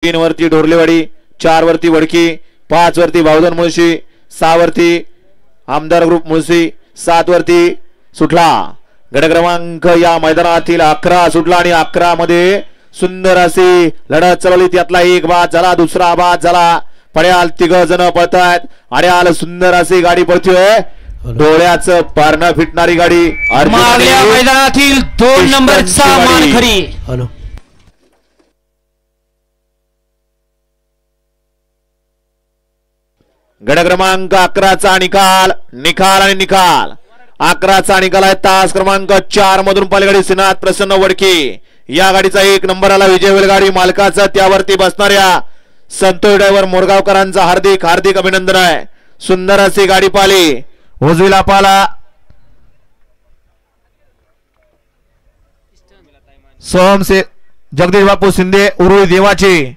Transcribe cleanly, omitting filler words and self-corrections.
3 वरती ढोरलेवाडी, 4 वरती वडकी, 5 वरती भावधन मुळशी, 6 वरती आमदार ग्रुप मुळशी, 7 वरती सुटला. गट क्रमांक या मैदानातील 11 सुटला आणि 11 मध्ये सुंदर अशी लढत चालवली. त्यातला एक बाद झाला, दुसरा बाद झाला. पड्याल 3 जण पळतायत. अड्याल सुंदर अशी गाडी पळतोय. डोळ्याचं पारणं फिटणारी गाडी मागल्या मैदानातील 2 नंबरचा मानकरी. हॅलो गट क्रमांक 11चा निकाल आणि निकाल 11चा निकाल आहे. तास क्रमांक 4 मधून पलगाडी श्रीनाथ प्रसन्न वडके या गाडीचा 1 नंबरला विजय होईल. गाडी मालकाचं त्यावरती बसणाऱ्या संतोष ड्रायव्हर मोरगावकरांचा हार्दिक हार्दिक अभिनंदन आहे. सुंदर अशी गाडी पाली. उजवीला पाला सोहम से जगदीश बापू शिंदे उरुळी देवाची.